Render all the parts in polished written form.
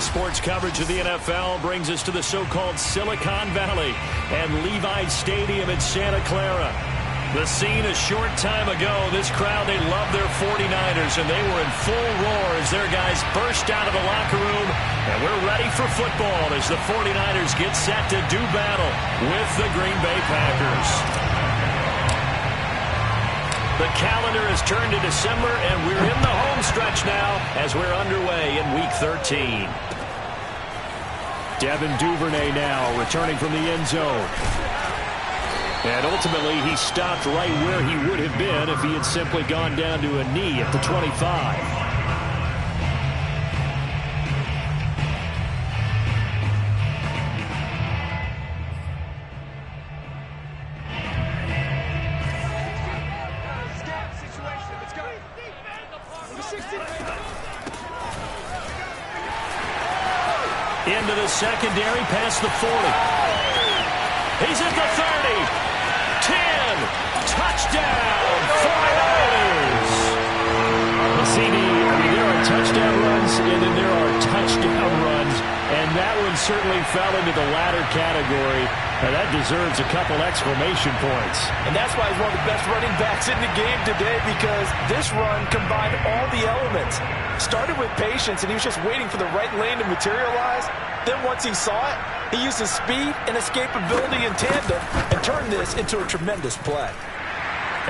Sports coverage of the NFL brings us to the so-called Silicon Valley and Levi Stadium in Santa Clara. The scene a short time ago, this crowd, they love their 49ers, and they were in full roar as their guys burst out of the locker room. And we're ready for football as the 49ers get set to do battle with the Green Bay Packers. The calendar has turned to December, and we're in the home stretch now as we're underway in Week 13. Devin Duvernay now returning from the end zone. And ultimately, he stopped right where he would have been if he had simply gone down to a knee at the 25. Into the secondary, past the 40. He's at the 30. 10. Touchdown, 49ers. There are touchdown runs, and then there are touchdown runs, and that one certainly fell into the latter category. Now that deserves a couple exclamation points. And that's why he's one of the best running backs in the game today, because this run combined all the elements. Started with patience, and he was just waiting for the right lane to materialize. Then once he saw it, he used his speed and escapability in tandem and turned this into a tremendous play.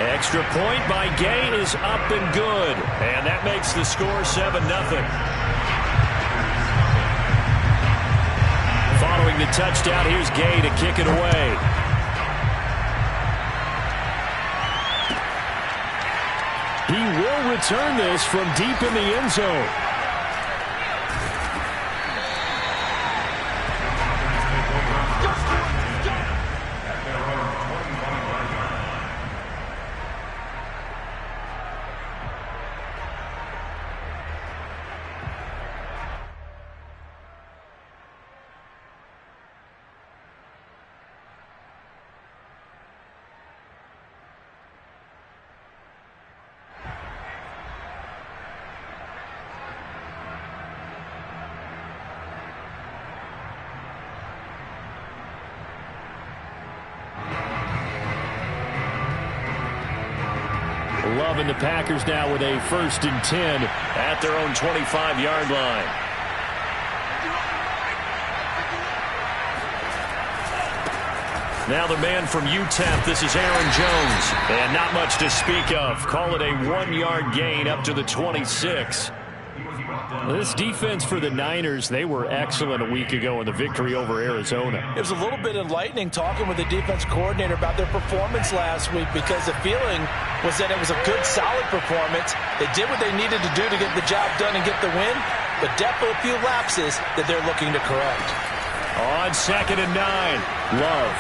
Extra point by Gay is up and good. And that makes the score 7-0. Following the touchdown, here's Gay to kick it away. He will return this from deep in the end zone. And the Packers now with a 1st and 10 at their own 25-yard line. Now the man from UTEP, this is Aaron Jones. And not much to speak of. Call it a 1-yard gain up to the 26. This defense for the Niners, they were excellent a week ago in the victory over Arizona. It was a little bit enlightening talking with the defense coordinator about their performance last week, because the feeling was that it was a good, solid performance. They did what they needed to do to get the job done and get the win, but definitely a few lapses that they're looking to correct. On 2nd and 9, Love.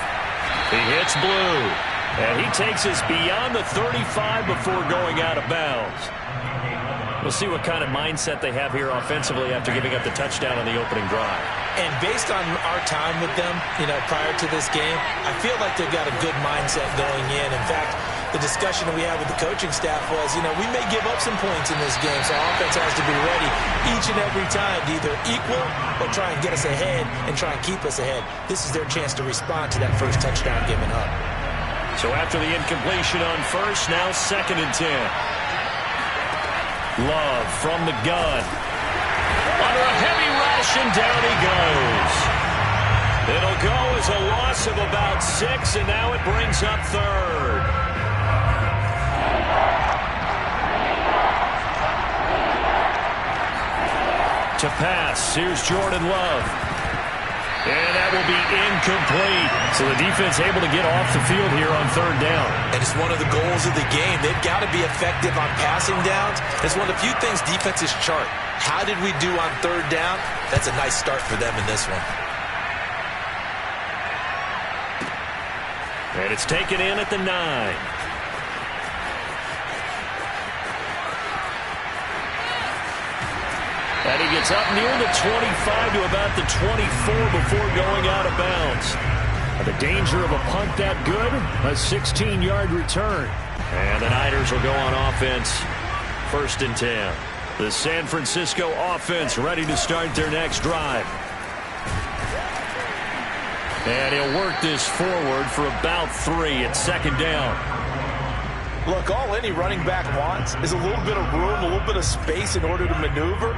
He hits Blue, and he takes us beyond the 35 before going out of bounds. We'll see what kind of mindset they have here offensively after giving up the touchdown on the opening drive. And based on our time with them, prior to this game, I feel like they've got a good mindset going in. In fact, the discussion that we had with the coaching staff was, we may give up some points in this game, so our offense has to be ready each and every time to either equal or try and get us ahead and try and keep us ahead. This is their chance to respond to that first touchdown given up. So after the incompletion on 1st, now 2nd and 10. Love from the gun. Under a heavy rush, and down he goes. It'll go as a loss of about 6, and now it brings up 3rd. To pass, here's Jordan Love. And that will be incomplete. So the defense able to get off the field here on third down. And it's one of the goals of the game. They've got to be effective on passing downs. It's one of the few things defenses chart. How did we do on third down? That's a nice start for them in this one. And it's taken in at the 9. And he gets up near the 25 to about the 24 before going out of bounds. The danger of a punt that good, a 16-yard return. And the Niners will go on offense, 1st and 10. The San Francisco offense ready to start their next drive. And he'll work this forward for about 3 at 2nd down. Look, all any running back wants is a little bit of room, a little bit of space in order to maneuver.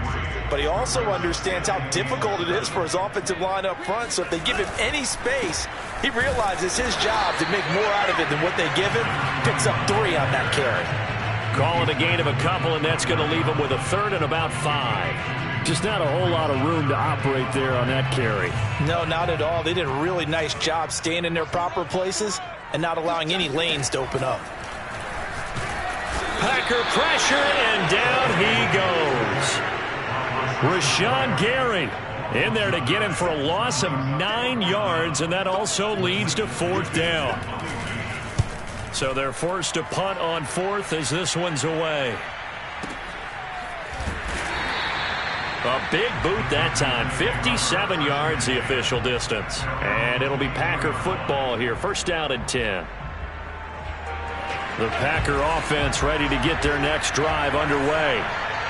But he also understands how difficult it is for his offensive line up front. So if they give him any space, he realizes his job to make more out of it than what they give him. Picks up 3 on that carry. Call it a gain of a couple, and that's going to leave him with a 3rd and about 5. Just not a whole lot of room to operate there on that carry. No, not at all. They did a really nice job staying in their proper places and not allowing any lanes to open up. Packer pressure, and down he goes. Rashawn Gary in there to get him for a loss of 9 yards, and that also leads to 4th down. So they're forced to punt on 4th as this one's away. A big boot that time, 57 yards the official distance. And it'll be Packer football here, 1st down and 10. The Packer offense ready to get their next drive underway.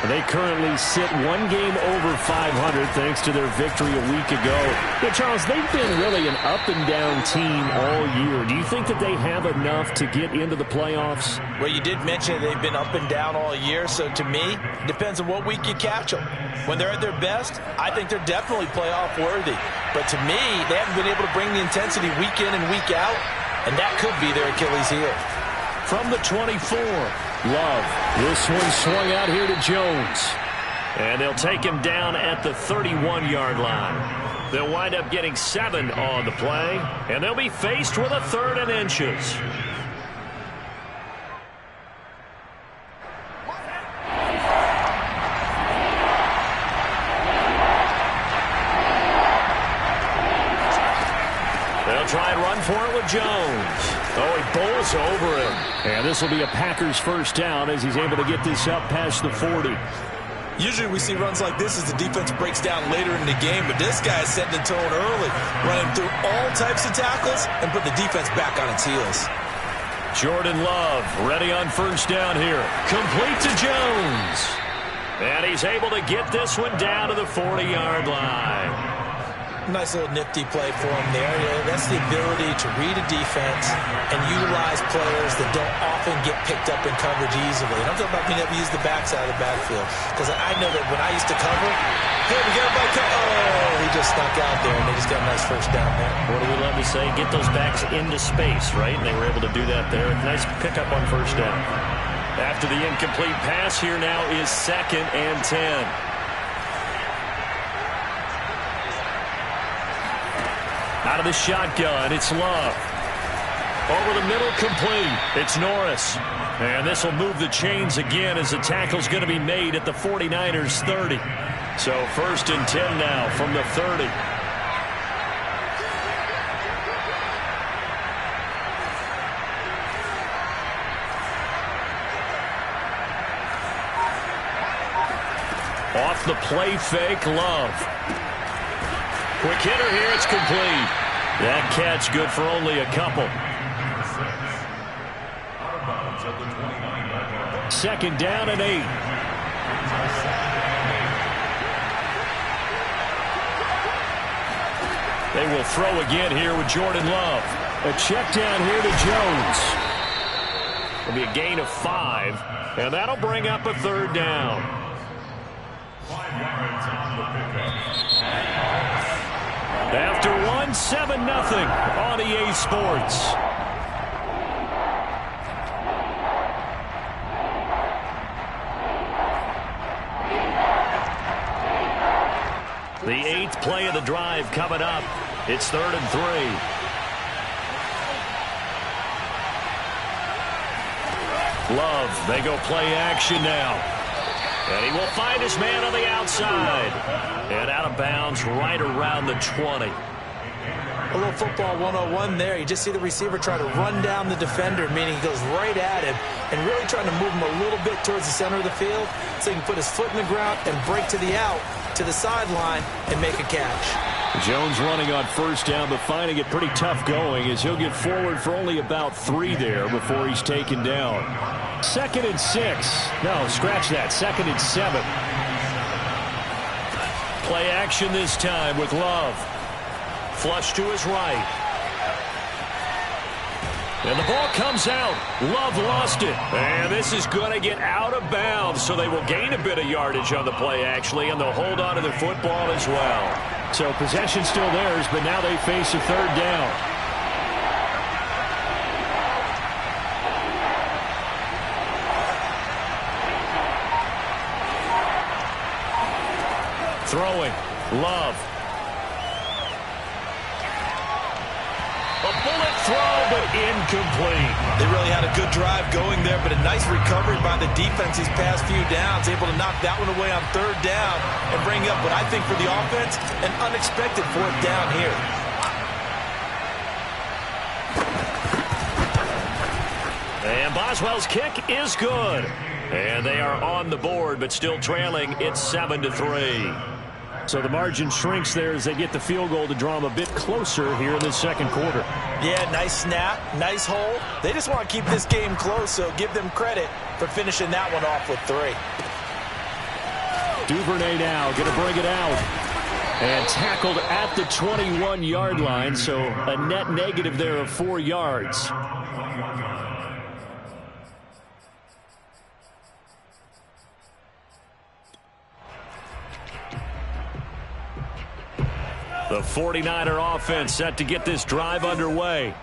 They currently sit 1 game over 500 thanks to their victory a week ago. Yeah, Charles, they've been really an up-and-down team all year. Do you think that they have enough to get into the playoffs? Well, you did mention they've been up and down all year, so to me, it depends on what week you catch them. When they're at their best, I think they're definitely playoff worthy. But to me, they haven't been able to bring the intensity week in and week out, and that could be their Achilles heel. From the 24, Love. This one swung out here to Jones. And they'll take him down at the 31-yard line. They'll wind up getting 7 on the play, and they'll be faced with a 3rd and inches. They'll try and run for it with Jones. Oh, he bowls over him. And this will be a Packers 1st down as he's able to get this up past the 40. Usually we see runs like this as the defense breaks down later in the game, but this guy is setting the tone early, running through all types of tackles and put the defense back on its heels. Jordan Love ready on 1st down here. Complete to Jones. And he's able to get this one down to the 40-yard line. Nice little nifty play for him there. Yeah, that's the ability to read a defense and utilize players that don't often get picked up in coverage easily. And I'm talking about being able to use the backside of the backfield. Because I know that when I used to cover, hey, we got a he just snuck out there, and they just got a nice 1st down there. What do we love to say? Get those backs into space, right? And they were able to do that there. Nice pickup on 1st down. After the incomplete pass, here now is 2nd and 10. Out of the shotgun, it's Love. Over the middle, complete. It's Norris. And this will move the chains again as the tackle's going to be made at the 49ers 30. So 1st and 10 now from the 30. Off the play fake, Love. Quick hitter here, it's complete. That catch good for only a couple. 2nd down and 8. They will throw again here with Jordan Love. A check down here to Jones. It'll be a gain of 5, and that'll bring up a 3rd down. After 1, 7-0 on EA Sports. The 8th play of the drive coming up. It's 3rd and 3. Love, they go play action now. And he will find his man on the outside. And out of bounds right around the 20. A little football 101 there. You just see the receiver try to run down the defender, meaning he goes right at him and really trying to move him a little bit towards the center of the field so he can put his foot in the ground and break to the out, to the sideline, and make a catch. Jones running on 1st down, but finding it pretty tough going as he'll get forward for only about 3 there before he's taken down. 2nd and 6. No, scratch that. 2nd and 7. Play action this time with Love. Flush to his right. And the ball comes out. Love lost it. And this is going to get out of bounds, so they will gain a bit of yardage on the play, actually, and they'll hold on to the football as well. So possession still theirs, but now they face a 3rd down. Throwing. Love. A bullet throw, but incomplete. They really had a good drive going there, but a nice recovery by the defense these past few downs, able to knock that one away on 3rd down and bring up what I think for the offense, an unexpected 4th down here. And Boswell's kick is good. And they are on the board, but still trailing. It's 7-3. So the margin shrinks there as they get the field goal to draw them a bit closer here in the 2nd quarter. Yeah, nice snap, nice hole. They just want to keep this game close, so give them credit for finishing that one off with 3. Duvernay now going to bring it out. And tackled at the 21-yard line, so a net negative there of 4 yards. The 49er offense set to get this drive underway.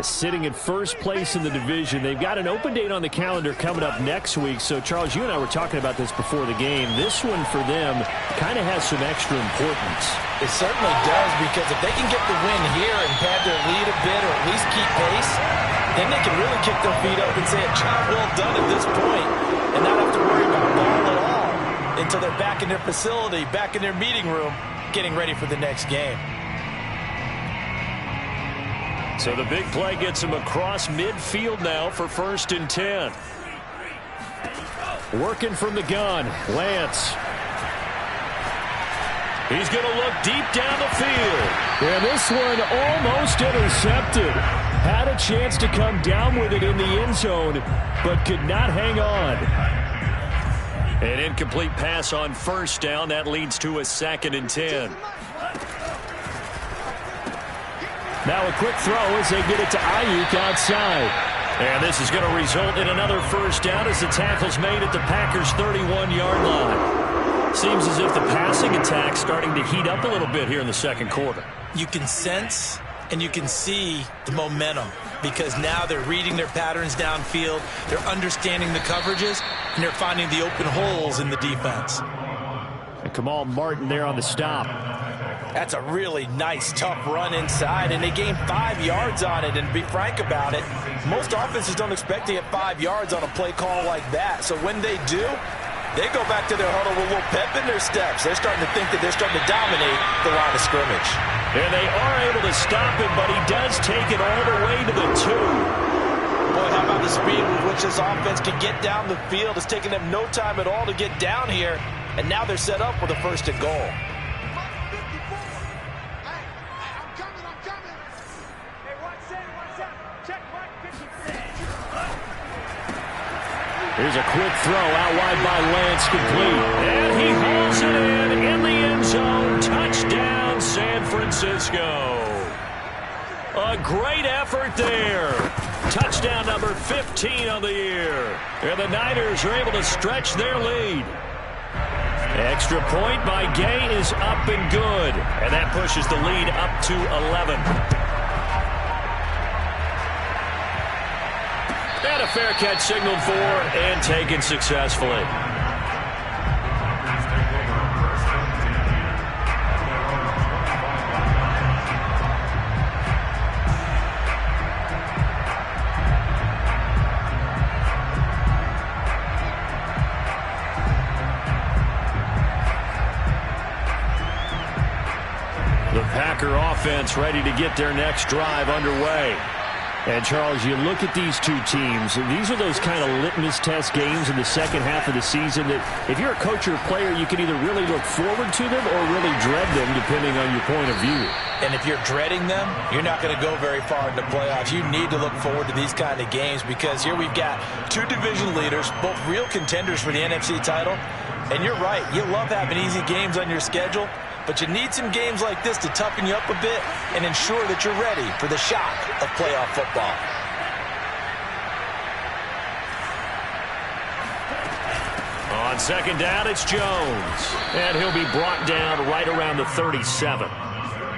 Sitting in 1st place in the division. They've got an open date on the calendar coming up next week. So, Charles, you and I were talking about this before the game. This one for them kind of has some extra importance. It certainly does, because if they can get the win here and pad their lead a bit or at least keep pace, then they can really kick their feet up and say a job well done at this point and not have to worry about ball at all until they're back in their facility, back in their meeting room, getting ready for the next game. So the big play gets him across midfield now for 1st and 10. Working from the gun, Lance. He's going to look deep down the field. And this one almost intercepted. Had a chance to come down with it in the end zone, but could not hang on. An incomplete pass on 1st down. That leads to a 2nd and 10. Now a quick throw as they get it to Ayuk outside. And this is going to result in another 1st down as the tackle's made at the Packers' 31-yard line. Seems as if the passing attack's starting to heat up a little bit here in the 2nd quarter. You can sense and you can see the momentum, because now they're reading their patterns downfield, they're understanding the coverages, and they're finding the open holes in the defense. And Kamal Martin there on the stop. That's a really nice, tough run inside, and they gained 5 yards on it. And to be frank about it, most offenses don't expect to get 5 yards on a play call like that. So when they do, they go back to their huddle with a little pep in their steps. They're starting to think that they're starting to dominate the line of scrimmage. And they are able to stop him, but he does take it all the way to the 2. Boy, how about the speed with which this offense can get down the field? It's taking them no time at all to get down here, and now they're set up with a 1st and goal. Here's a quick throw out wide by Lance, complete. And he hauls it in the end zone. Touchdown, San Francisco. A great effort there. Touchdown number 15 on the year. And the Niners are able to stretch their lead. Extra point by Gay is up and good. And that pushes the lead up to 11. And a fair catch signaled for and taken successfully. Packer offense ready to get their next drive underway. And, Charles, you look at these two teams, and these are those kind of litmus test games in the second half of the season that if you're a coach or a player, you can either really look forward to them or really dread them, depending on your point of view. And if you're dreading them, you're not going to go very far in the playoffs. You need to look forward to these kind of games because here we've got two division leaders, both real contenders for the NFC title. And you're right, you love having easy games on your schedule, but you need some games like this to toughen you up a bit and ensure that you're ready for the shock of playoff football. On second down, it's Jones. And he'll be brought down right around the 37.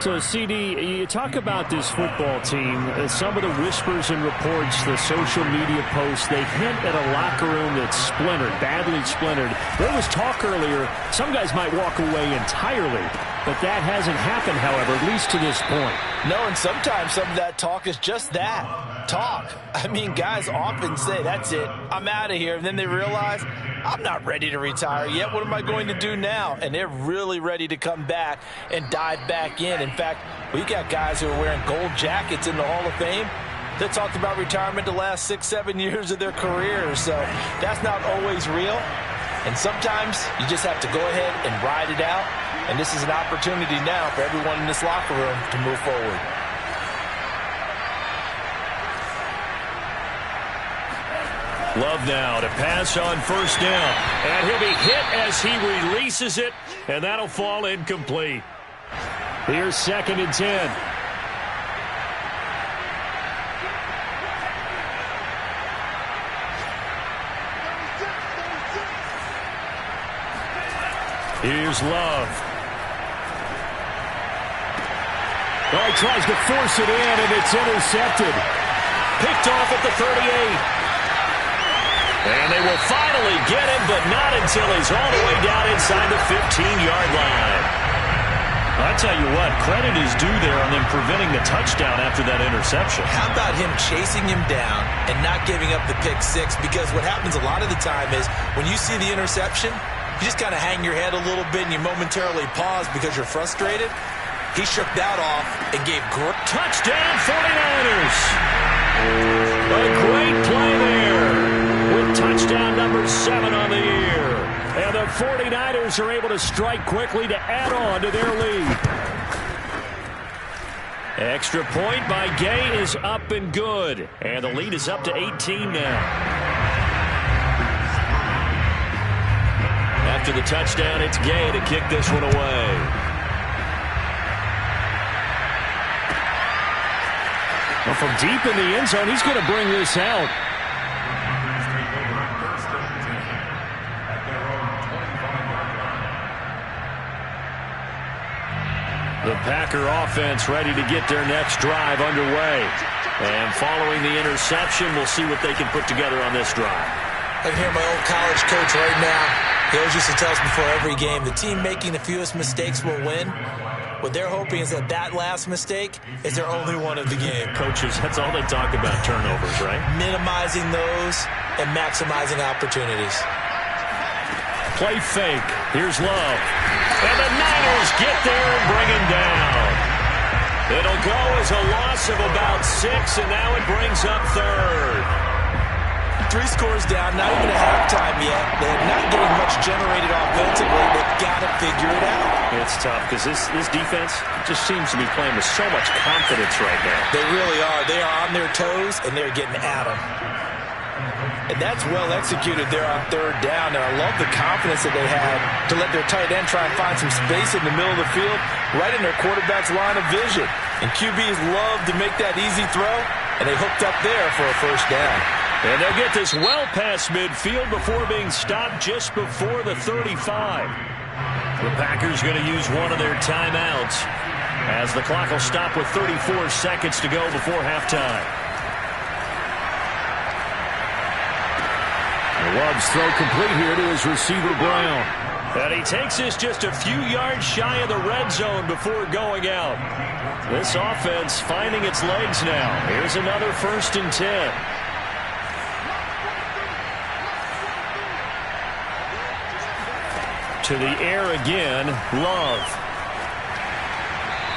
So, CD, you talk about this football team, some of the whispers and reports, the social media posts, they hint at a locker room that's splintered, badly splintered. There was talk earlier, some guys might walk away entirely, but that hasn't happened, however, at least to this point. No, and sometimes some of that talk is just that, talk. I mean, guys often say, that's it, I'm out of here, and then they realize, I'm not ready to retire yet. What am I going to do now? And they're really ready to come back and dive back in. In fact, we got guys who are wearing gold jackets in the Hall of Fame that talked about retirement the last 6-7 years of their careers. So that's not always real. And sometimes you just have to go ahead and ride it out. And this is an opportunity now for everyone in this locker room to move forward. Love now to pass on first down. And he'll be hit as he releases it, and that'll fall incomplete. Here's 2nd and 10. Here's Love. Oh, he tries to force it in, and it's intercepted. Picked off at the 38. And they will finally get him, but not until he's all the way down inside the 15-yard line. I tell you what, credit is due there on them preventing the touchdown after that interception. How about him chasing him down and not giving up the pick six? Because what happens a lot of the time is when you see the interception, you just kind of hang your head a little bit and you momentarily pause because you're frustrated. He shook that off and gave touchdown 49ers. A great play there. With touchdown number 7 on the year. And the 49ers are able to strike quickly to add on to their lead. Extra point by Gay is up and good. And the lead is up to 18 now. After the touchdown, it's Gay to kick this one away. Well, from deep in the end zone, he's going to bring this out. The Packer offense ready to get their next drive underway. And following the interception, we'll see what they can put together on this drive. I can hear my old college coach right now. He always used to tell us before every game, the team making the fewest mistakes will win. What they're hoping is that that last mistake is their only one of the game. Coaches, that's all they talk about, turnovers, right? Minimizing those and maximizing opportunities. Play fake. Here's Love. And the Niners get there and bring him down. It'll go as a loss of about 6, and now it brings up 3rd. 3 scores down, not even a halftime yet. They're not getting much generated offensively. They've got to figure it out. It's tough because this defense just seems to be playing with so much confidence right now. They really are. They are on their toes, and they're getting at them. And that's well executed there on 3rd down. And I love the confidence that they had to let their tight end try and find some space in the middle of the field, right in their quarterback's line of vision. And QBs love to make that easy throw, and they hooked up there for a 1st down. And they'll get this well past midfield before being stopped just before the 35. The Packers going to use one of their timeouts as the clock will stop with 34 seconds to go before halftime. Love's throw complete here to his receiver, Brown. And he takes this just a few yards shy of the red zone before going out. This offense finding its legs now. Here's another 1st and 10. To the air again, Love.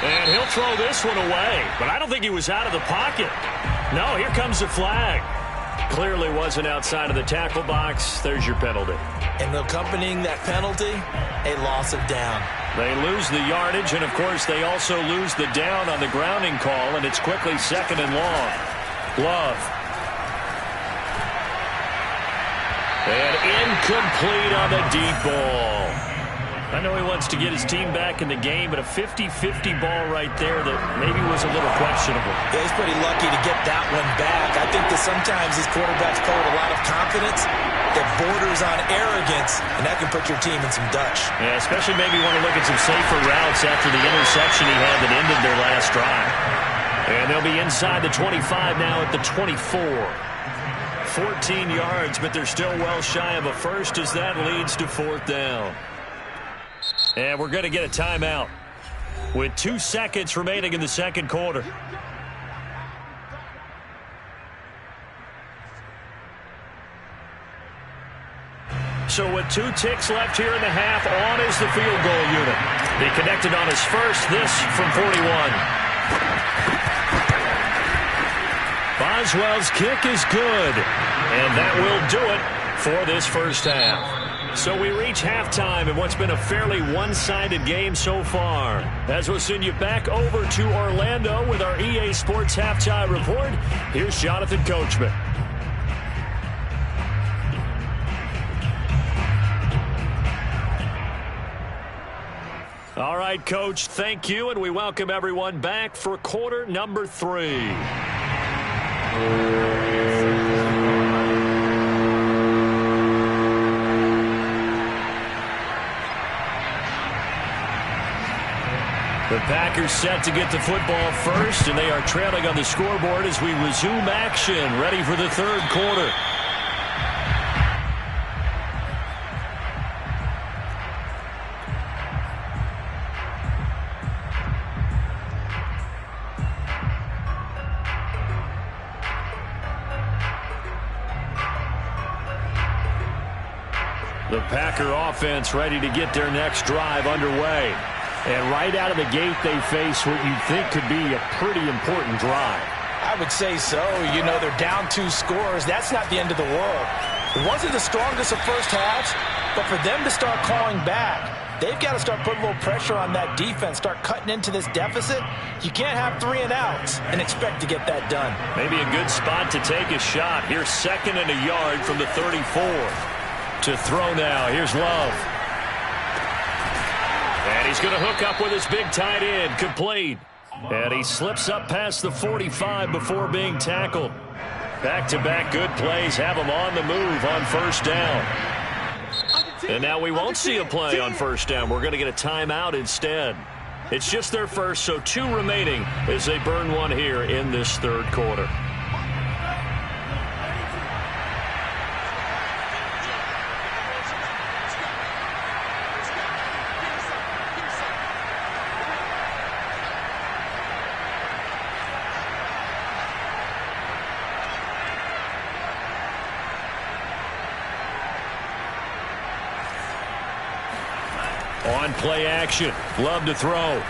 And he'll throw this one away. But I don't think he was out of the pocket. No, here comes the flag. Clearly wasn't outside of the tackle box. There's your penalty. And accompanying that penalty, a loss of down. They lose the yardage, and, of course, they also lose the down on the grounding call, and it's quickly 2nd and long. Love. And incomplete on the deep ball. I know he wants to get his team back in the game, but a 50-50 ball right there that maybe was a little questionable. Yeah, he's pretty lucky to get that one back. I think that sometimes these quarterbacks play with a lot of confidence that borders on arrogance, and that can put your team in some Dutch. Yeah, especially maybe want to look at some safer routes after the interception he had that ended their last drive. And they'll be inside the 25 now at the 24. 14 yards, but they're still well shy of a first as that leads to 4th down. And we're going to get a timeout with 2 seconds remaining in the second quarter. So with 2 ticks left here in the half, on is the field goal unit. He connected on his first, this from 41. Boswell's kick is good, and that will do it for this first half. So we reach halftime in what's been a fairly one-sided game so far. As we'll send you back over to Orlando with our EA Sports Halftime Report, here's Jonathan Coachman. All right, Coach, thank you, and we welcome everyone back for quarter number 3. The Packers set to get the football first, and they are trailing on the scoreboard as we resume action, ready for the third quarter. The Packer offense ready to get their next drive underway. And right out of the gate, they face what you think could be a pretty important drive. I would say so. You know, they're down 2 scores. That's not the end of the world. It wasn't the strongest of first halves, but for them to start calling back, they've got to start putting a little pressure on that defense, start cutting into this deficit. You can't have 3 and outs and expect to get that done. Maybe a good spot to take a shot. Here's 2nd and a yard from the 34. To throw now. Here's Love. And he's going to hook up with his big tight end. Complete. And he slips up past the 45 before being tackled. Back-to-back good plays have him on the move on first down. And now we won't see a play on first down. We're going to get a timeout instead. It's just their first, so 2 remaining as they burn one here in this third quarter. On play action, Love to throw.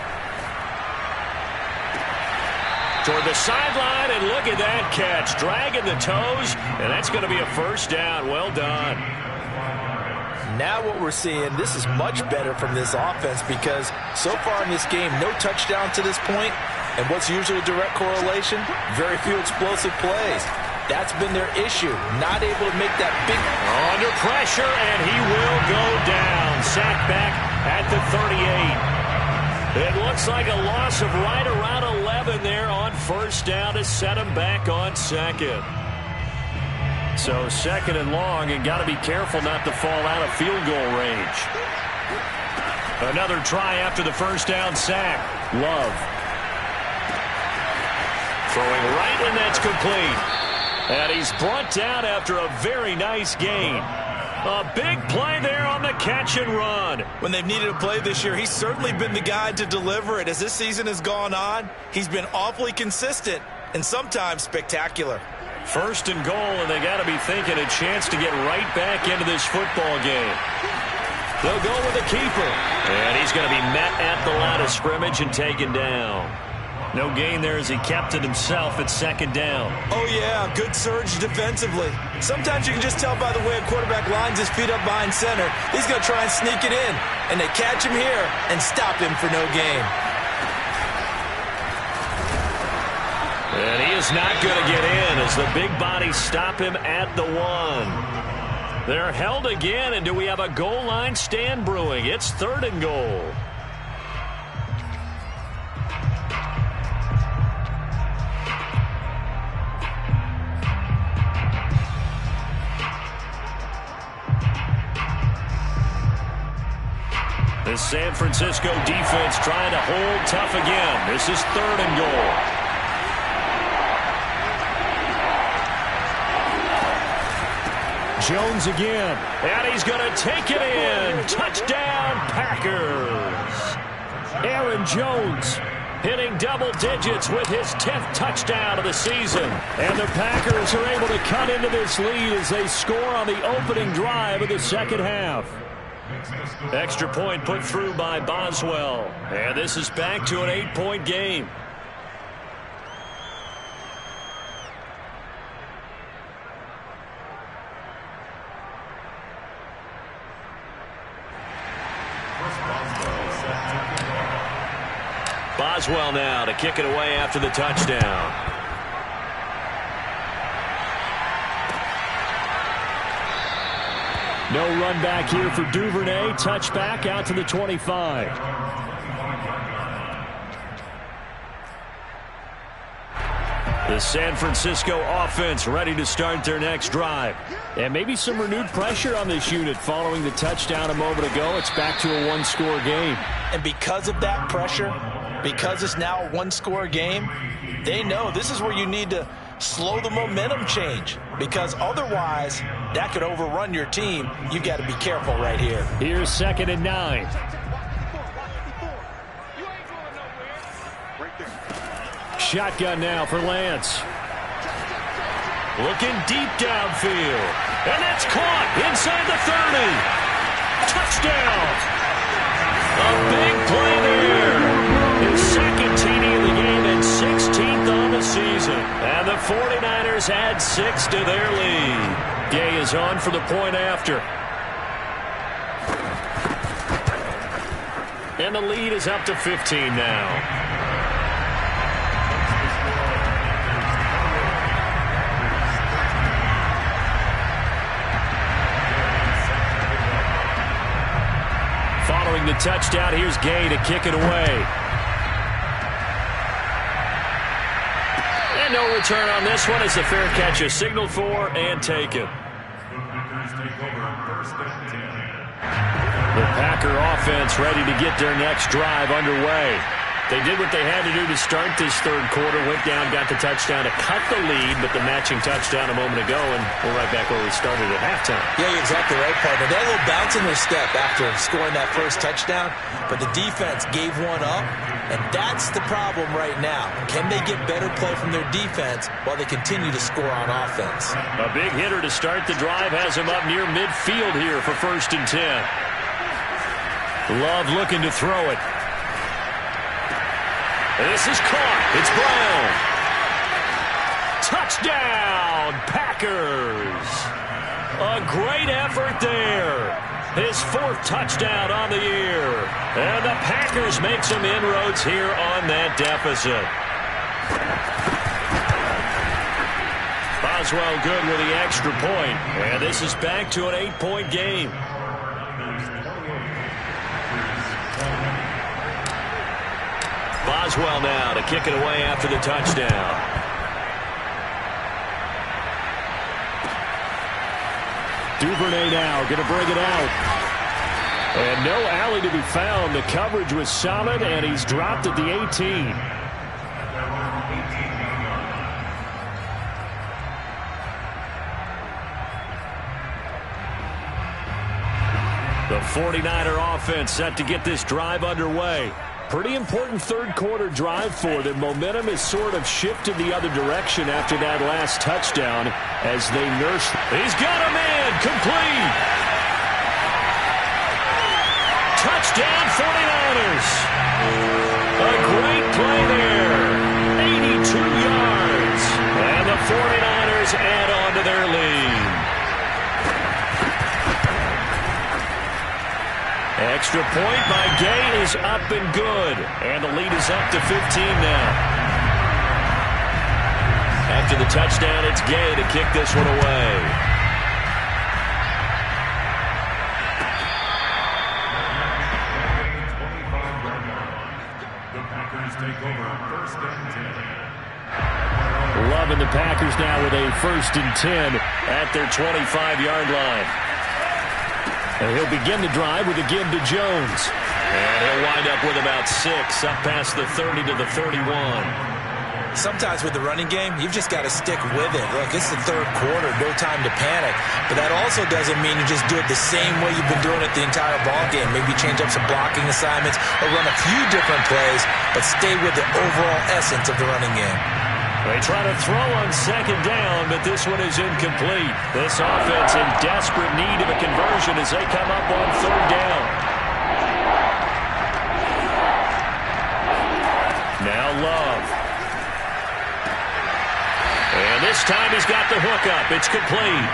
Toward the sideline, and look at that catch. Dragging the toes, and that's going to be a first down. Well done. Now what we're seeing, this is much better from this offense because so far in this game, no touchdown to this point, and what's usually a direct correlation? Very few explosive plays. That's been their issue, not able to make that big... Under pressure, and he will go down. Sacked back at the 38. It looks like a loss of right around 11 there on first down to set him back on second. So 2nd and long, and got to be careful not to fall out of field goal range. Another try after the first down sack. Love. Throwing right, and that's complete. And he's brought down after a very nice gain. A big play there on the catch and run. When they've needed a play this year, he's certainly been the guy to deliver it. As this season has gone on, he's been awfully consistent and sometimes spectacular. 1st and goal, and they got to be thinking a chance to get right back into this football game. They'll go with the keeper. And he's going to be met at the line of scrimmage and taken down. No gain there as he kept it himself at second down. Oh, yeah, good surge defensively. Sometimes you can just tell by the way a quarterback lines his feet up behind center. He's going to try and sneak it in. And they catch him here and stop him for no gain. And he is not going to get in as the big bodies stop him at the 1. They're held again, and do we have a goal line stand brewing? It's 3rd and goal. The San Francisco defense trying to hold tough again. This is 3rd and goal. Jones again, and he's going to take it in. Touchdown, Packers. Aaron Jones hitting double digits with his 10th touchdown of the season. And the Packers are able to cut into this lead as they score on the opening drive of the second half. Extra point put through by Boswell. And this is back to an 8-point game. Boswell now to kick it away after the touchdown. No run back here for Duvernay. Touchback out to the 25. The San Francisco offense ready to start their next drive. And maybe some renewed pressure on this unit following the touchdown a moment ago. It's back to a one-score game. And because of that pressure, because it's now a one-score game, they know this is where you need to slow the momentum change, because otherwise that could overrun your team. You've got to be careful right here. Here's 2nd and 9. Shotgun now for Lance. Looking deep downfield. And that's caught inside the 30. Touchdown. A big play there. His 2nd TD of the game and 16th on the season. And the 49ers add 6 to their lead. Gay is on for the point after. And the lead is up to 15 now. Following the touchdown, here's Gay to kick it away. And no return on this one as the fair catch is signaled for and taken. The Packer offense ready to get their next drive underway. They did what they had to do to start this third quarter. Went down, got the touchdown to cut the lead, but the matching touchdown a moment ago, and we're right back where we started at halftime. Yeah, you're exactly right, partner. They had a little bounce in their step after scoring that first touchdown, but the defense gave one up, and that's the problem right now. Can they get better play from their defense while they continue to score on offense? A big hitter to start the drive has him up near midfield here for 1st and 10. Love looking to throw it. This is caught. It's Brown. Touchdown, Packers. A great effort there. His 4th touchdown on the year. And the Packers make some inroads here on that deficit. Boswell good with the extra point. And this is back to an 8-point game. Boswell now to kick it away after the touchdown. Duvernay now going to bring it out. And no alley to be found. The coverage was solid, and he's dropped at the 18. The 49er offense set to get this drive underway. Pretty important third quarter drive for them. Momentum has sort of shifted the other direction after that last touchdown as they nurse. He's got a man complete. Touchdown, 49ers. A great play there. 82 yards. And the 49ers add on to their lead. Extra point by Gay is up and good. And the lead is up to 15 now. After the touchdown, it's Gay to kick this one away. The Packers take over first and 10. Loving the Packers now with a first and 10 at their 25-yard line. And he'll begin the drive with a give to Jones. And he'll wind up with about 6 up past the 30 to the 31. Sometimes with the running game, you've just got to stick with it. Look, it's the third quarter, no time to panic. But that also doesn't mean you just do it the same way you've been doing it the entire ball game. Maybe change up some blocking assignments or run a few different plays, but stay with the overall essence of the running game. They try to throw on second down, but this one is incomplete. This offense in desperate need of a conversion as they come up on third down. Now Love. And this time he's got the hook up. It's complete.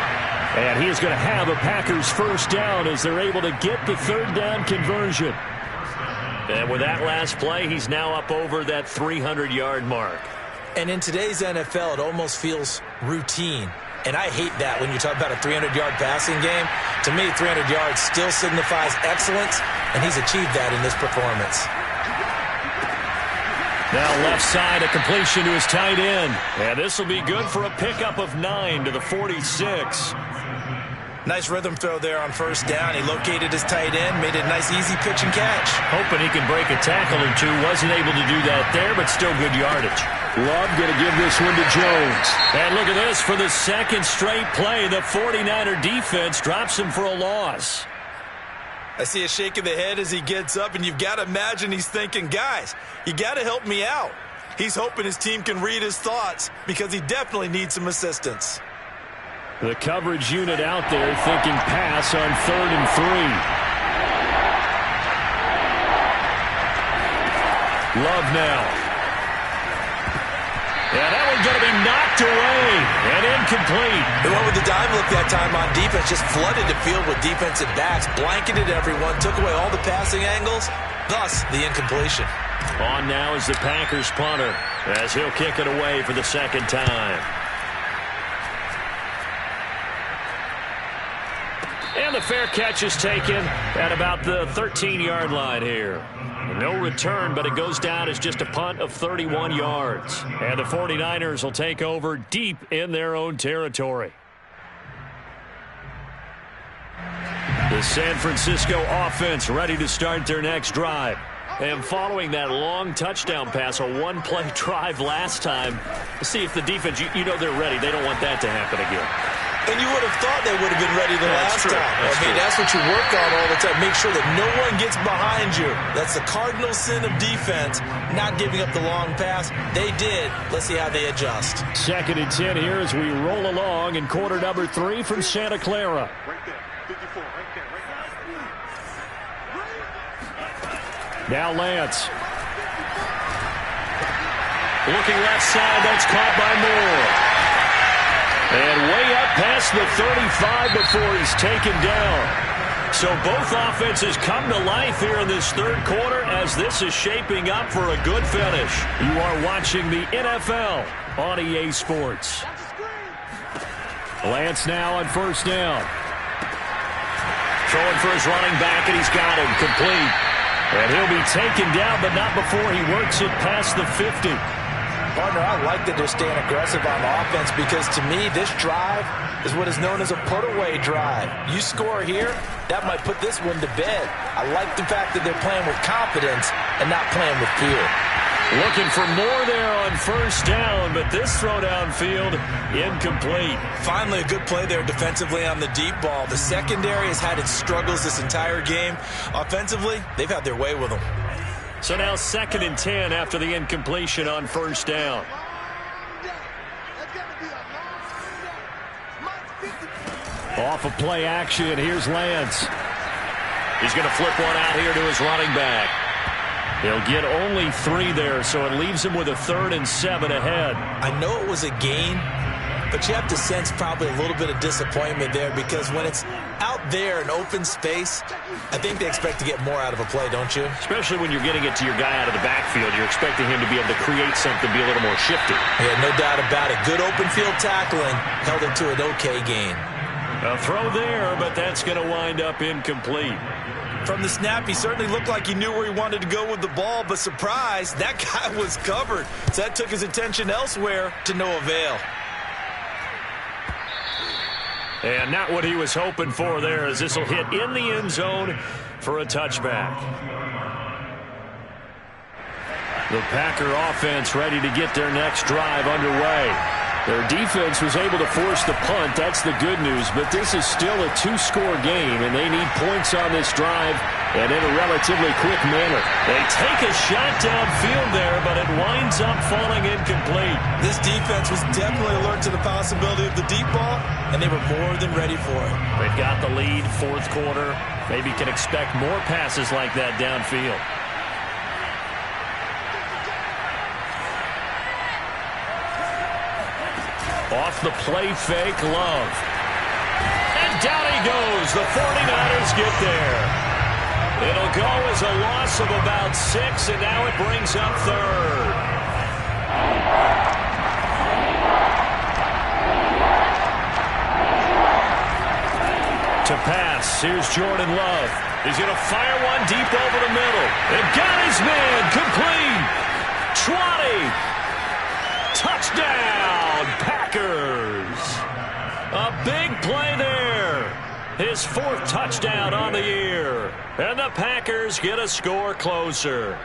And he is going to have a Packers first down as they're able to get the third down conversion. And with that last play, he's now up over that 300-yard mark. And in today's NFL, it almost feels routine. And I hate that when you talk about a 300-yard passing game. To me, 300 yards still signifies excellence, and he's achieved that in this performance. Now left side, a completion to his tight end. And this will be good for a pickup of 9 to the 46. Nice rhythm throw there on first down. He located his tight end, made a nice easy pitch and catch. Hoping he can break a tackle or two. Wasn't able to do that there, but still good yardage. Love going to give this one to Jones. And look at this. For the second straight play, the 49er defense drops him for a loss. I see a shake of the head as he gets up, and you've got to imagine he's thinking, guys, you got to help me out. He's hoping his team can read his thoughts because he definitely needs some assistance. The coverage unit out there thinking pass on 3rd and 3. Love now. Yeah, that one's going to be knocked away and incomplete. They went with the dime look that time on defense, just flooded the field with defensive backs, blanketed everyone, took away all the passing angles, thus the incompletion. On now is the Packers punter as he'll kick it away for the second time. And the fair catch is taken at about the 13-yard line here. No return, but it goes down as just a punt of 31 yards. And the 49ers will take over deep in their own territory. The San Francisco offense ready to start their next drive. And following that long touchdown pass, a one-play drive last time, see if the defense, you know they're ready. They don't want that to happen again. And you would have thought they would have been ready the last time. That's what you work on all the time. Make sure that no one gets behind you. That's the cardinal sin of defense, not giving up the long pass. They did. Let's see how they adjust. 2nd and 10 here as we roll along in quarter number 3 from Santa Clara. Right there. 54, right there, right there. Now Lance. Looking left side, that's caught by Moore. And way up past the 35 before he's taken down. So both offenses come to life here in this third quarter as this is shaping up for a good finish. You are watching the NFL on EA Sports. Lance now on first down. Throwing for his running back, and he's got him complete. And he'll be taken down, but not before he works it past the 50. Partner, I like that they're staying aggressive on offense because, to me, this drive is what is known as a put-away drive. You score here, that might put this one to bed. I like the fact that they're playing with confidence and not playing with fear. Looking for more there on first down, but this throw downfield, incomplete. Finally, a good play there defensively on the deep ball. The secondary has had its struggles this entire game. Offensively, they've had their way with them. So now 2nd and 10 after the incompletion on first down. Off of play action, here's Lance. He's going to flip one out here to his running back. He'll get only 3 there, so it leaves him with a 3rd and 7 ahead. I know it was a gain, but you have to sense probably a little bit of disappointment there because when it's out there in open space, I think they expect to get more out of a play, don't you? Especially when you're getting it to your guy out of the backfield. You're expecting him to be able to create something, be a little more shifty. Yeah, no doubt about it. Good open field tackling held it to an okay gain. A throw there, but that's going to wind up incomplete. From the snap, he certainly looked like he knew where he wanted to go with the ball, but surprise, that guy was covered. So that took his attention elsewhere to no avail. And not what he was hoping for there, as this will hit in the end zone for a touchback. The Packer offense ready to get their next drive underway. Their defense was able to force the punt. That's the good news. But this is still a 2-score game, and they need points on this drive and in a relatively quick manner. They take a shot downfield there, but it winds up falling incomplete. This defense was definitely alert to the possibility of the deep ball, and they were more than ready for it. They've got the lead, 4th quarter. Maybe can expect more passes like that downfield. Off the play fake, Love. And down he goes. The 49ers get there. It'll go as a loss of about 6, and now it brings up 3rd. To pass, here's Jordan Love. He's going to fire one deep over the middle. And got his man, complete. 20. Touchdown, Packers. A big play there. His 4th touchdown on the year. And the Packers get a score closer.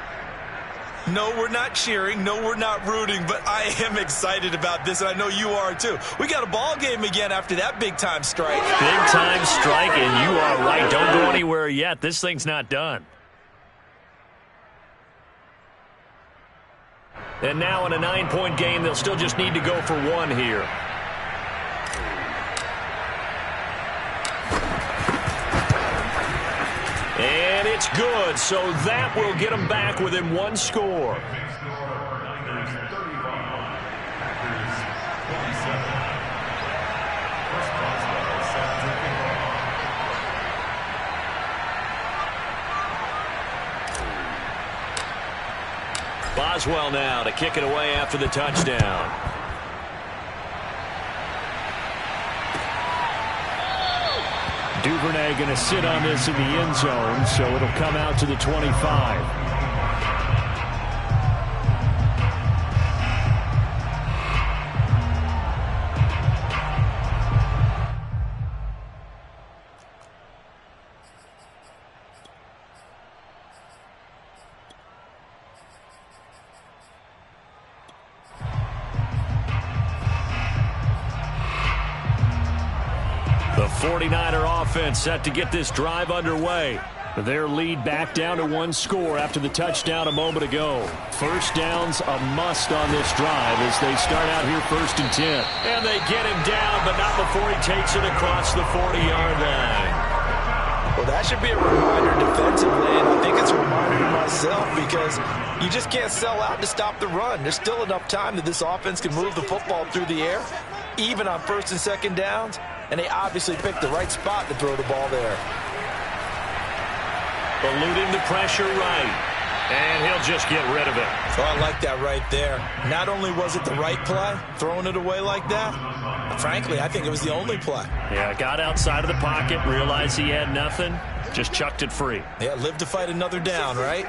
No, we're not cheering. No, we're not rooting. But I am excited about this, and I know you are too. We got a ball game again after that big-time strike. Big-time strike, and you are right. Don't go anywhere yet. This thing's not done. And now in a 9-point game, they'll still just need to go for 1 here. And it's good, so that will get them back within 1 score. Boswell now to kick it away after the touchdown. Duvernay going to sit on this in the end zone, so it'll come out to the 25. The 49er offense set to get this drive underway. Their lead back down to 1 score after the touchdown a moment ago. First down's a must on this drive as they start out here 1st and 10. And they get him down, but not before he takes it across the 40-yard line. Well, that should be a reminder defensively, and I think it's a reminder to myself because you just can't sell out to stop the run. There's still enough time that this offense can move the football through the air, even on 1st and 2nd downs, and they obviously picked the right spot to throw the ball there. Eluding the pressure right, and he'll just get rid of it. So I like that right there. Not only was it the right play, throwing it away like that, frankly, I think it was the only play. Yeah, got outside of the pocket, realized he had nothing, just chucked it free. Yeah, live to fight another down, right?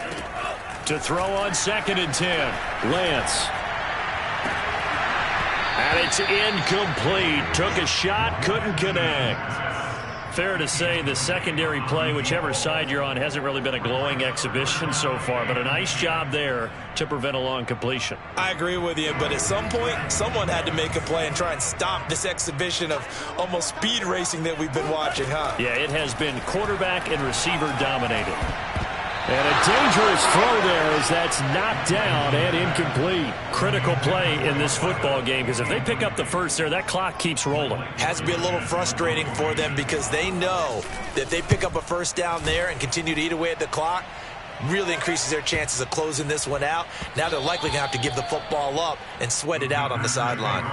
To throw on 2nd and 10, Lance. And it's incomplete. Took a shot, couldn't connect. Fair to say the secondary play, whichever side you're on, hasn't really been a glowing exhibition so far, but a nice job there to prevent a long completion. I agree with you, but at some point, someone had to make a play and try and stop this exhibition of almost speed racing that we've been watching, huh? Yeah, it has been quarterback and receiver dominated. And a dangerous throw there as that's knocked down and incomplete. Critical play in this football game because if they pick up the first there, that clock keeps rolling. Has to be a little frustrating for them because they know that if they pick up a first down there and continue to eat away at the clock, really increases their chances of closing this one out. Now they're likely going to have to give the football up and sweat it out on the sideline.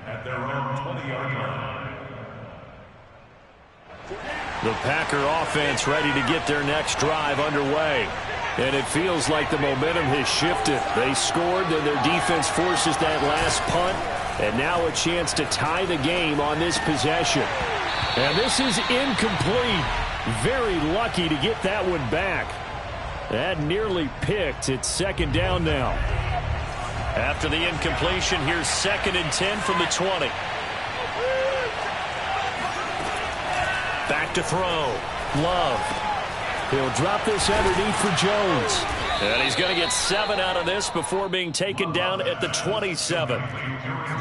At their own 20-yard line. The Packer offense ready to get their next drive underway. And it feels like the momentum has shifted. They scored, then their defense forces that last punt. And now a chance to tie the game on this possession. And this is incomplete. Very lucky to get that one back. That nearly picked. It's second down now. After the incompletion, here's 2nd and 10 from the 20. Back to throw. Love. He'll drop this underneath for Jones. And he's going to get 7 out of this before being taken down at the 27.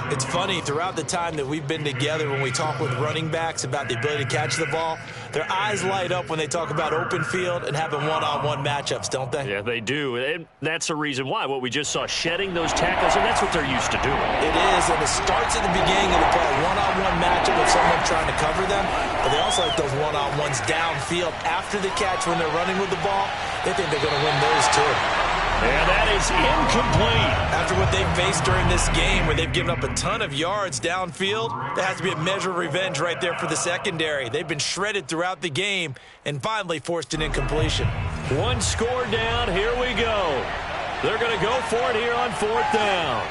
It's funny, throughout the time that we've been together when we talk with running backs about the ability to catch the ball, their eyes light up when they talk about open field and having one-on-one matchups, don't they? Yeah, they do. And that's the reason why. What we just saw, shedding those tackles, and that's what they're used to doing. It is, and it starts at the beginning of the play, one-on-one matchup of someone trying to cover them, but they also like those one-on-ones downfield after the catch when they're running with the ball. They think they're going to win those too. And that is incomplete. After what they've faced during this game where they've given up a ton of yards downfield, there has to be a measure of revenge right there for the secondary. They've been shredded throughout the game and finally forced an incompletion. One score down. Here we go. They're going to go for it here on 4th down.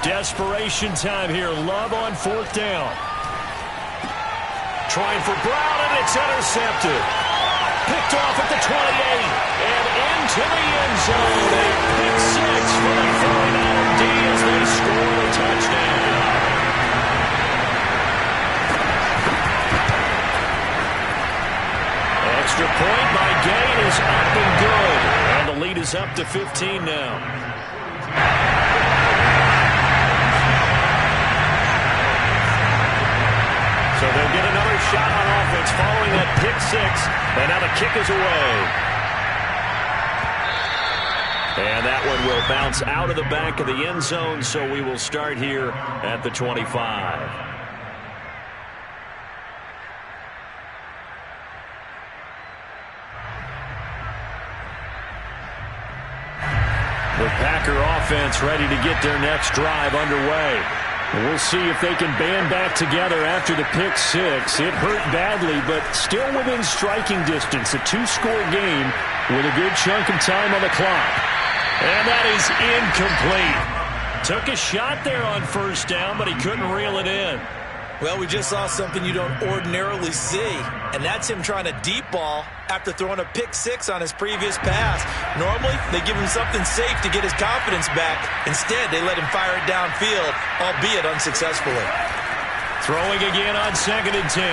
Desperation time here. Love on 4th down. Trying for Brown, and it's intercepted. Picked off at the 28, and into the end zone. A pick 6 for the 49er D as they score the touchdown. Extra point by Gay is up and good. And the lead is up to 15 now. So they'll get another shot on offense following that pick 6. And now the kick is away. And that one will bounce out of the back of the end zone, so we will start here at the 25. The Packer offense ready to get their next drive underway. We'll see if they can band back together after the pick 6. It hurt badly, but still within striking distance. A 2-score game with a good chunk of time on the clock. And that is incomplete. Took a shot there on 1st down, but he couldn't reel it in. Well, we just saw something you don't ordinarily see, and that's him trying to deep ball after throwing a pick 6 on his previous pass. Normally, they give him something safe to get his confidence back. Instead, they let him fire it downfield, albeit unsuccessfully. Throwing again on 2nd and 10.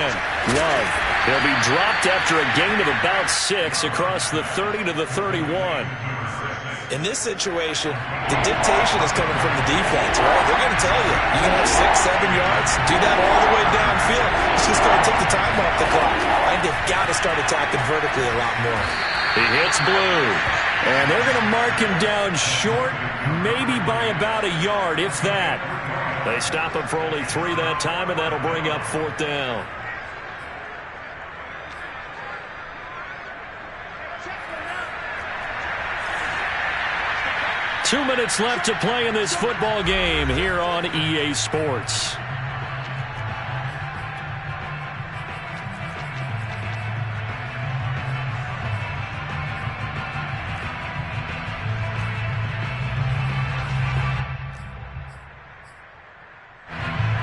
Love. He'll be dropped after a gain of about 6 across the 30 to the 31. In this situation, the dictation is coming from the defense, right? They're going to tell you, you can have 6, 7 yards, do that all the way downfield. It's just going to take the time off the clock. I think they've got to start attacking vertically a lot more. He hits blue. And they're going to mark him down short, maybe by about a yard, if that. They stop him for only 3 that time, and that'll bring up 4th down. Two minutes left to play in this football game here on EA Sports.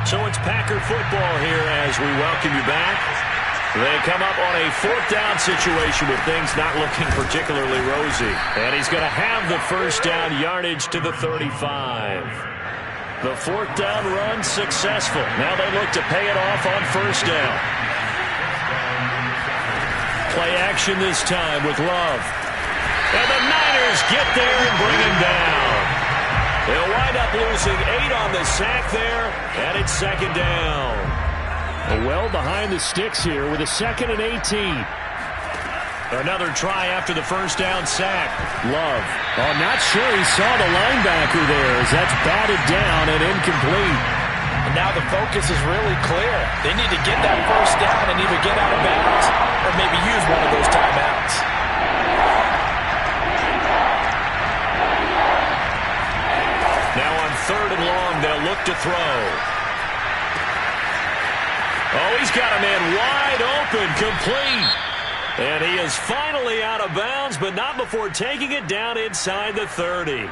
So it's Packer football here as we welcome you back. They come up on a 4th down situation with things not looking particularly rosy. And he's going to have the 1st down yardage to the 35. The 4th down run successful. Now they look to pay it off on 1st down. Play action this time with Love. And the Niners get there and bring him down. They'll wind up losing 8 on the sack there, and it's 2nd down. Well behind the sticks here with a 2nd and 18. Another try after the first down sack. Love. Oh, not sure he saw the linebacker there as that's batted down and incomplete. And now the focus is really clear. They need to get that first down and either get out of bounds or maybe use one of those timeouts. Now on 3rd and long, they'll look to throw. Oh, he's got a man wide open, complete. And he is finally out of bounds, but not before taking it down inside the 30.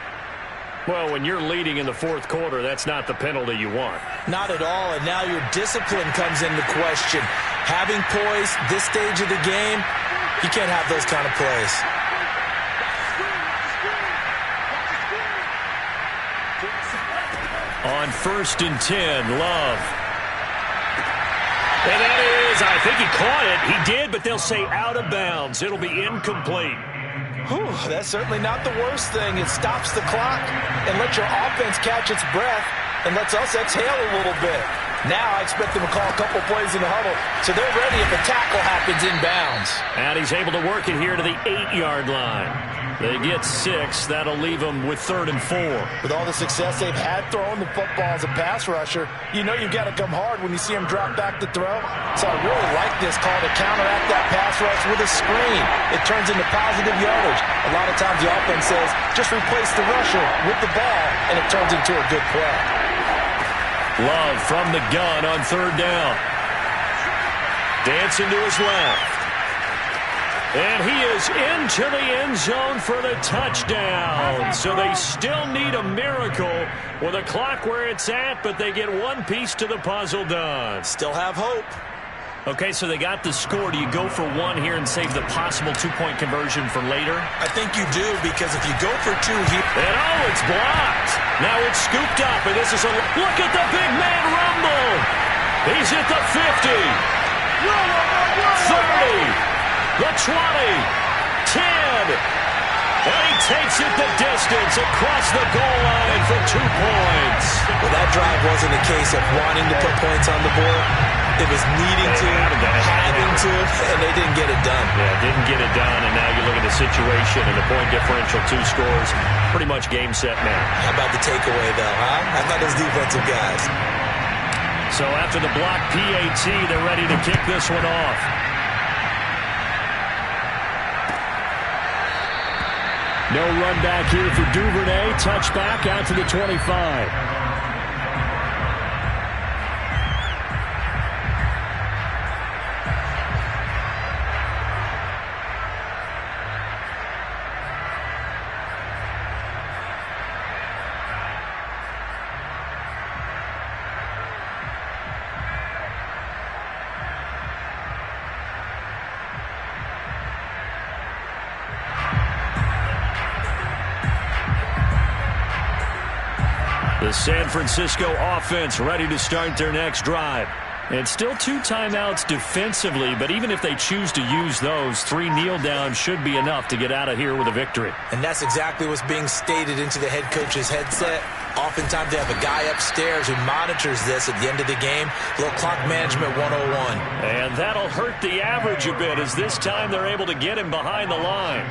Well, when you're leading in the 4th quarter, that's not the penalty you want. Not at all, and now your discipline comes into question. Having poise this stage of the game, you can't have those kind of plays. On 1st and 10, Love. And that is, I think he caught it. He did, but they'll say out of bounds. It'll be incomplete. Whew, that's certainly not the worst thing. It stops the clock and lets your offense catch its breath and lets us exhale a little bit. Now I expect them to call a couple plays in the huddle, so they're ready if a tackle happens inbounds. And he's able to work it here to the 8-yard line. They get 6. That'll leave them with 3rd and 4. With all the success they've had throwing the football as a pass rusher, you know you've got to come hard when you see them drop back to throw. So I really like this call to counteract that pass rush with a screen. It turns into positive yardage. A lot of times the offense says, just replace the rusher with the ball, and it turns into a good play. Love from the gun on 3rd down. Dancing to his left. And he is into the end zone for the touchdown. So they still need a miracle with a clock where it's at, but they get one piece to the puzzle done. Still have hope. Okay, so they got the score. Do you go for one here and save the possible 2-point conversion for later? I think you do, because if you go for 2 here... And oh, it's blocked. Now it's scooped up, and this is a... Look at the big man rumble. He's at the 50. 30. The 20, 10, and he takes it the distance across the goal line for 2 points. Well, that drive wasn't a case of wanting to put points on the board. It was needing to, having to, and they didn't get it done. Yeah, didn't get it done, and now you look at the situation and the point differential, 2 scores, pretty much game, set, match. How about the takeaway, though, huh? How about those defensive guys? So after the block PAT, they're ready to kick this one off. No run back here for Duvernay. Touchback out to the 25. The San Francisco offense ready to start their next drive. And still 2 timeouts defensively, but even if they choose to use those, 3 kneel downs should be enough to get out of here with a victory. And that's exactly what's being stated into the head coach's headset. Oftentimes they have a guy upstairs who monitors this at the end of the game. A little clock management 101. And that'll hurt the average a bit, as this time they're able to get him behind the line.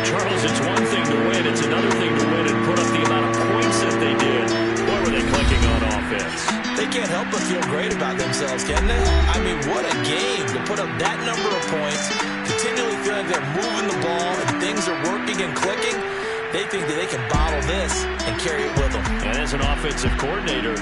Charles, it's one thing to win. It's another thing to win and put up the amount of points that they did. Boy, were they clicking on offense. They can't help but feel great about themselves, can they? I mean, what a game to put up that number of points, continually feeling they're moving the ball and things are working and clicking. They think that they can bottle this and carry it with them. And as an offensive coordinator,